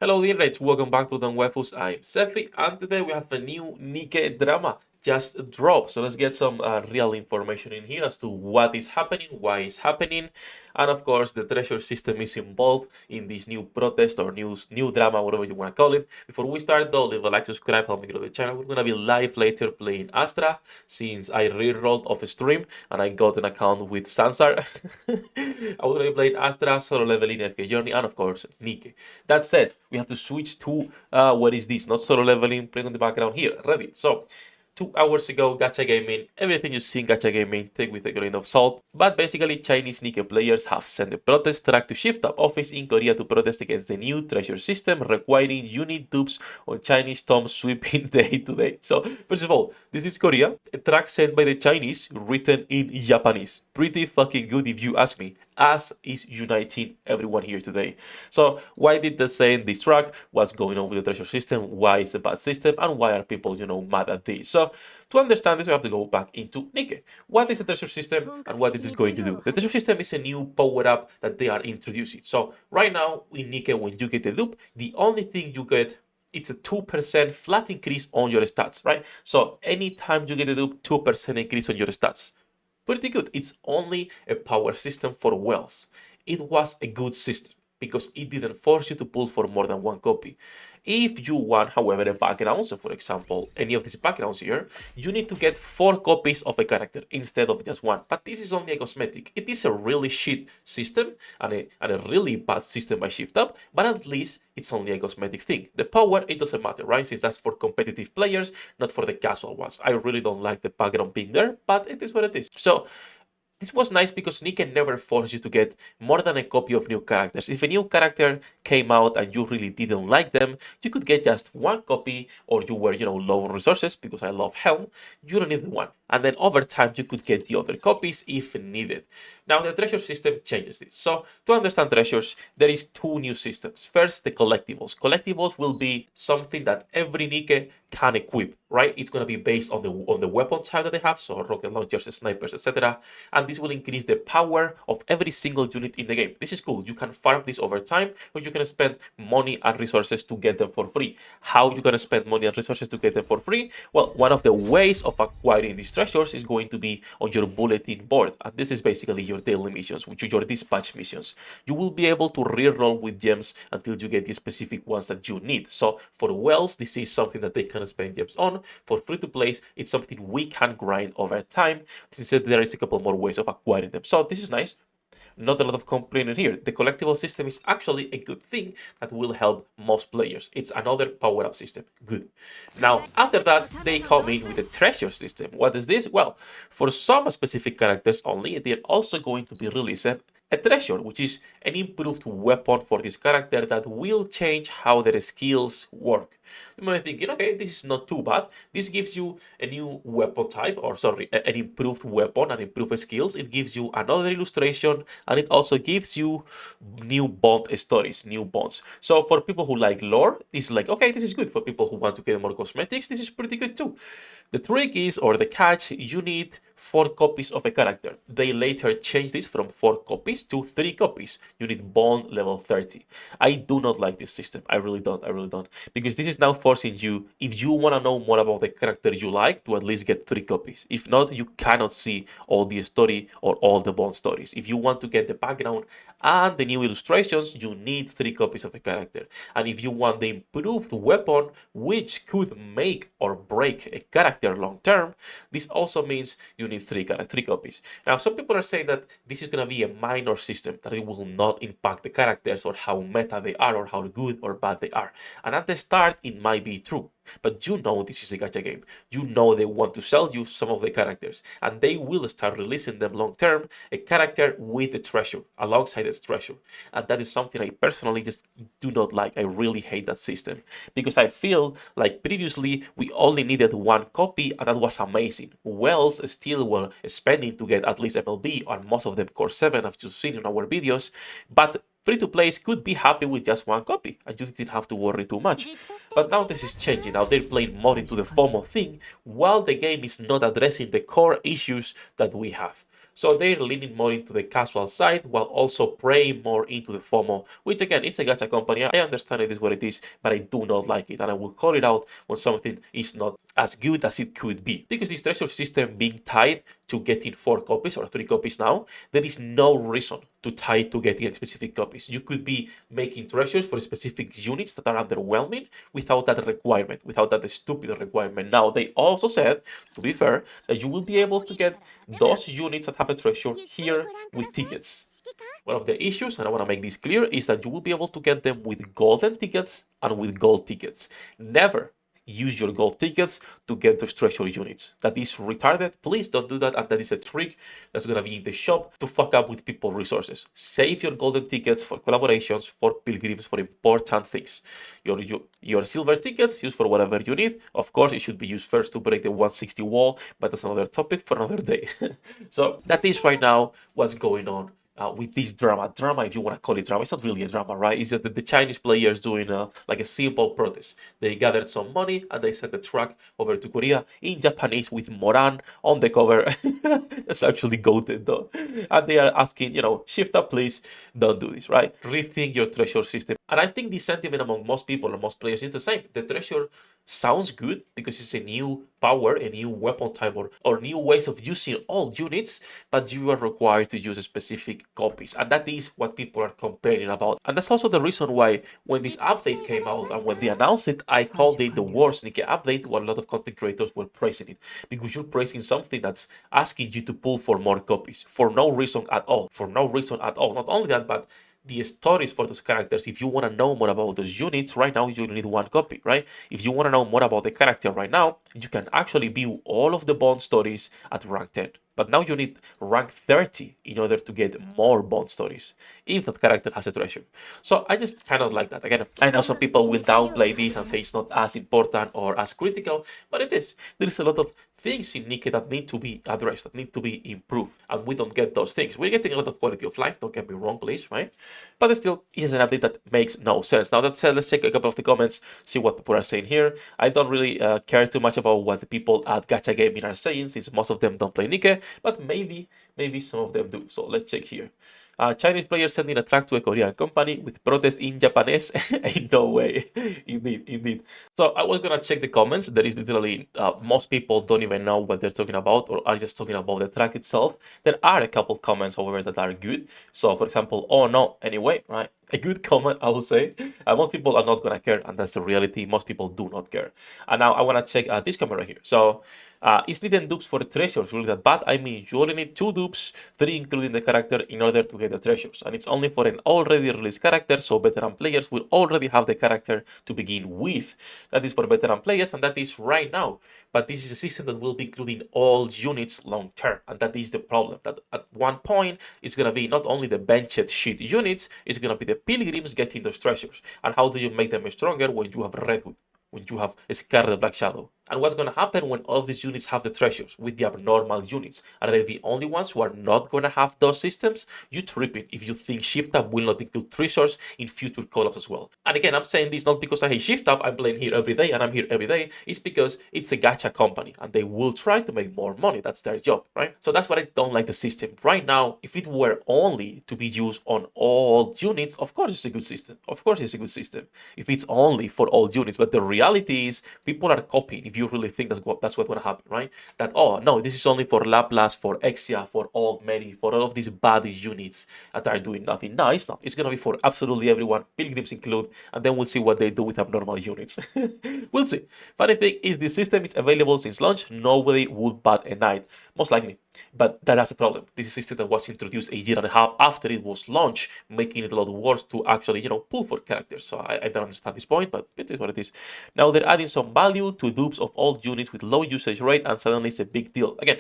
Hello dear mates, welcome back to the Waifus. I'm Sefhi and today we have a new Nikke drama just dropped. So let's get some real information in here as to what is happening, why it's happening, and of course the treasure system is involved in this new protest or new drama, whatever you want to call it. Before we start though, leave a like, subscribe, help me grow the channel. We're gonna be live later playing Astra since I re-rolled off stream and I got an account with Sansar. I'm gonna be playing Astra, solo leveling FK Journey, and of course Nikke. That said, we have to switch to what is this? Not solo leveling, playing on the background here, Reddit. So 2 hours ago, gacha gaming, everything you see in gacha gaming, take with a grain of salt. But basically, Chinese Nikke players have sent a protest track to Shift Up office in Korea to protest against the new treasure system requiring unit dupes on Chinese tombs sweeping day to day. So, first of all, this is Korea, a track sent by the Chinese written in Japanese. Pretty fucking good if you ask me, as is uniting everyone here today. So why did they send this track? What's going on with the treasure system? Why is it a bad system? And why are people, mad at this? So to understand this, we have to go back into Nikke. What is the treasure system and what is it going to do? The treasure system is a new power-up that they are introducing. So right now in Nikke, when you get the dupe, the only thing you get it's a 2% flat increase on your stats, right? So anytime you get a dupe, 2% increase on your stats. Pretty good. It's only a power system for wells. It was a good system because it didn't force you to pull for more than one copy. If you want, however, a background, so for example, any of these backgrounds here, you need to get 4 copies of a character instead of just one. But this is only a cosmetic. It is a really shit system and a really bad system by Shift Up, but at least it's only a cosmetic thing. The power, it doesn't matter, right? Since that's for competitive players, not for the casual ones. I really don't like the background being there, but it is what it is. So this was nice because Nikke never forced you to get more than a copy of new characters. If a new character came out and you really didn't like them, you could get just one copy, or you were, low on resources, because I love Helm, you don't need one. And then over time, you could get the other copies if needed. Now, the treasure system changes this. So, to understand treasures, there is 2 new systems. First, the collectibles. Collectibles will be something that every Nikke can equip, right? It's going to be based on the weapon type that they have, so rocket launchers, snipers, etc. And this will increase the power of every single unit in the game. This is cool. You can farm this over time, or you can spend money and resources to get them for free. How you going to spend money and resources to get them for free? Well, one of the ways of acquiring these treasures is going to be on your bulletin board, and this is basically your daily missions, which are your dispatch missions. You will be able to reroll with gems until you get the specific ones that you need. So for wells, this is something that they can spend gems on. For free-to-plays, it's something we can grind over time, since there is a couple more ways of acquiring them. So this is nice. Not a lot of complaining here. The collectible system is actually a good thing that will help most players. It's another power-up system. Good. Now, after that, they come in with a treasure system. What is this? Well, for some specific characters only, they're also going to be releasing a treasure, which is an improved weapon for this character that will change how their skills work. You might be thinking, okay, this is not too bad. This gives you a new weapon type, or sorry, an improved weapon and improved skills. It gives you another illustration, and it also gives you new bond stories, new bonds. So for people who like lore, it's like, okay, this is good. For people who want to get more cosmetics, this is pretty good too. The trick is, or the catch, you need 4 copies of a character. They later changed this from 4 copies to 3 copies. You need bond level 30. I do not like this system. I really don't. Because this is now forcing you, if you want to know more about the character you like, to at least get 3 copies. If not, you cannot see all the story or all the bond stories. If you want to get the background and the new illustrations, you need 3 copies of a character. And if you want the improved weapon, which could make or break a character long term, this also means you need 3 copies. Now, some people are saying that this is going to be a minor system, that it will not impact the characters or how meta they are or how good or bad they are. And at the start, it might be true. But you know this is a gacha game. You know they want to sell you some of the characters, and they will start releasing them long term, a character with the treasure, alongside the treasure. And that is something I personally just do not like. I really hate that system, because I feel like previously we only needed 1 copy, and that was amazing. Wells still were spending to get at least MLB, and most of them Core 7, as you've seen in our videos, but free-to-plays could be happy with just 1 copy, and you didn't have to worry too much. But now this is changing. Now they're playing more into the FOMO thing, while the game is not addressing the core issues that we have. So they're leaning more into the casual side while also preying more into the FOMO, which again, it's a gacha company. I understand it is what it is, but I do not like it. And I will call it out when something is not as good as it could be. Because this treasure system being tied to getting 4 copies or 3 copies now, there is no reason to tie it to getting specific copies. You could be making treasures for specific units that are underwhelming without that requirement, without that stupid requirement. Now, they also said, to be fair, that you will be able to get those units that have a treasure here with tickets. One of the issues, and I want to make this clear, is that you will be able to get them with golden tickets and with gold tickets. Never use your gold tickets to get those treasure units. That is retarded. Please don't do that. And that is a trick that's going to be in the shop to fuck up with people's resources. Save your golden tickets for collaborations, for pilgrims, for important things. Your silver tickets, use for whatever you need. Of course, it should be used first to break the 160 wall, but that's another topic for another day. So that is right now what's going on with this drama, if you want to call it drama. It's not really a drama, right? It's just that the Chinese players doing like a simple protest. They gathered some money and they sent the track over to Korea in Japanese with Moran on the cover. That's actually goated though. And they are asking, shift up, please, don't do this, right? Rethink your treasure system. And I think the sentiment among most people and most players is the same. The treasure sounds good because it's a new power, a new weapon type, or new ways of using all units, but you are required to use specific copies. And that is what people are complaining about. And that's also the reason why when this update came out and when they announced it, I called it the worst Nikke update, where a lot of content creators were praising it. Because you're praising something that's asking you to pull for more copies for no reason at all. For no reason at all. Not only that, but the stories for those characters. If you want to know more about those units, right now you need 1 copy, right? If you want to know more about the character right now, you can actually view all of the Bond stories at rank 10. But now you need rank 30 in order to get more Bond stories, if that character has a treasure. So I just kind of like that. Again, I know some people will downplay this and say it's not as important or as critical, but it is. There is a lot of things in Nikke that need to be addressed, that need to be improved, and we don't get those things. We're getting a lot of quality of life, don't get me wrong, please, right? But still, it's an update that makes no sense. Now that said, let's check a couple of the comments, see what people are saying here. I don't really care too much about what the people at Gacha Gaming are saying, since most of them don't play Nikke, but maybe some of them do. So let's check here. Chinese players sending a track to a Korean company with protest in Japanese. Ain't no way. Indeed. So I was gonna check the comments. There is literally most people don't even know what they're talking about or are just talking about the track itself. There are a couple comments, however, that are good. So for example, oh no, anyway, right? A good comment, I would say. Most people are not gonna care, and that's the reality. Most people do not care. And now I wanna check this comment right here. So is needing dupes for the treasures really that bad? I mean, you only need 2 dupes, 3 including the character, in order to get the treasures. And it's only for an already released character, so veteran players will already have the character to begin with. That is for veteran players, and that is right now. But this is a system that will be including all units long term, and that is the problem. That at one point, it's going to be not only the benched shit units, it's going to be the pilgrims getting those treasures. And how do you make them stronger when you have Redwood? When you have Scarlet Black Shadow? And what's going to happen when all of these units have the treasures with the abnormal units? Are they the only ones who are not going to have those systems? You tripping if you think Shift Up will not include treasures in future collabs as well. And again, I'm saying this not because I hate Shift Up, I'm playing here every day and I'm here every day. It's because it's a gacha company and they will try to make more money. That's their job, right? So that's what I don't like the system. Right now, if it were only to be used on all units, of course it's a good system. Of course it's a good system. If it's only for all units, but the reality is people are copying. If you really think that's what's going to happen, right? That, oh no, this is only for Laplace, for Exia, for Old Mary, for all of these bad units that are doing nothing. No, it's not. It's going to be for absolutely everyone, pilgrims include, and then we'll see what they do with abnormal units. We'll see. Funny thing is, the system is available since launch. Nobody would bat an eye, most likely. But that's a problem. This is a system that was introduced a year and a half after it was launched, making it a lot worse to actually, pull for characters. So I don't understand this point, but it is what it is. Now they're adding some value to dupes of all units with low usage rate, and suddenly it's a big deal. Again,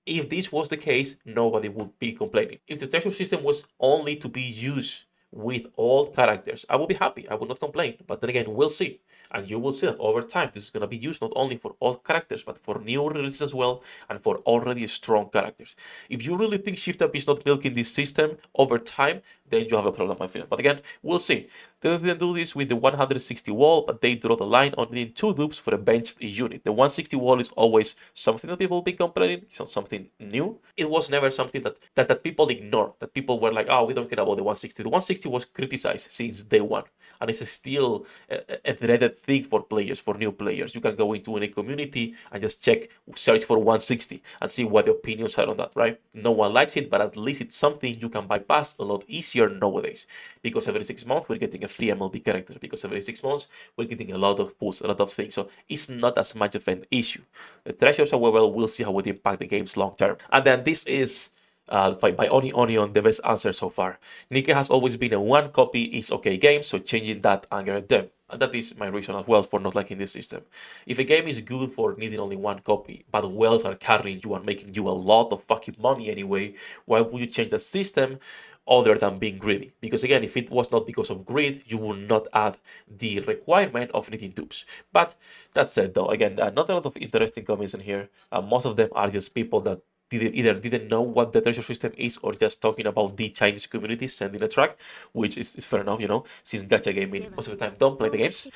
if this was the case, nobody would be complaining. If the treasure system was only to be used with all characters, I will be happy. I will not complain. But then again, we'll see. And you will see that over time, this is going to be used not only for all characters, but for new releases as well, and for already strong characters. If you really think Shift Up is not milking this system over time, then you have a problem, my friend. But again, we'll see. They didn't do this with the 160 wall, but they draw the line on needing 2 dupes for a benched unit. The 160 wall is always something that people have been complaining. It's not something new. It was never something that people ignored, that people were like, oh, we don't care about the 160. The 160 was criticized since day one, and it's still a dreaded thing for players, for new players. You can go into any community and just search for 160 and see what the opinions are on that, right? No one likes it, but at least it's something you can bypass a lot easier nowadays, because every 6 months we're getting a free MLB character, because every 6 months we're getting a lot of pulls, a lot of things, so it's not as much of an issue. The treasures, however, we'll see how it impact the games long term. And then this is by Onion, the best answer so far. Nikke has always been a 1 copy is okay game, so changing that angered them. And that is my reason as well for not liking this system. If a game is good for needing only 1 copy, but wells are carrying you and making you a lot of fucking money anyway, why would you change the system other than being greedy? Because again, if it was not because of greed, you would not add the requirement of needing dupes. But that said though, again, not a lot of interesting comments in here. Most of them are just people that either didn't know what the treasure system is or just talking about the Chinese community sending a track, which is fair enough, you know, since gacha gaming most of the time don't play the games.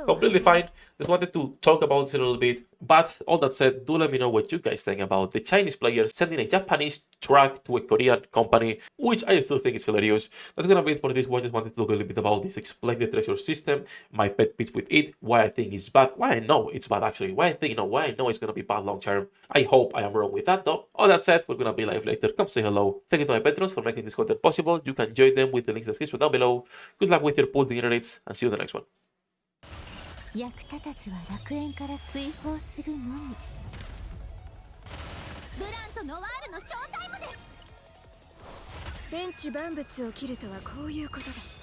Completely fine. Just wanted to talk about this a little bit. But all that said, do let me know what you guys think about the Chinese players sending a Japanese track to a Korean company, which I still think is hilarious. That's gonna be it for this one. Just wanted to talk a little bit about this, explain the treasure system, my pet peeves with it, why I think it's bad, why I know it's bad actually, why I know it's gonna be bad long term. I hope I am wrong with that though. All that said, we're gonna be live later. Come say hello. Thank you to my patrons for making this content possible. You can join them with the links in the description down below. Good luck with your pool generates and see you in the next one. 役立たずは楽園から追放するのみ。ブランとノワールのショータイムです。天地万物を切るとはこういうことだ。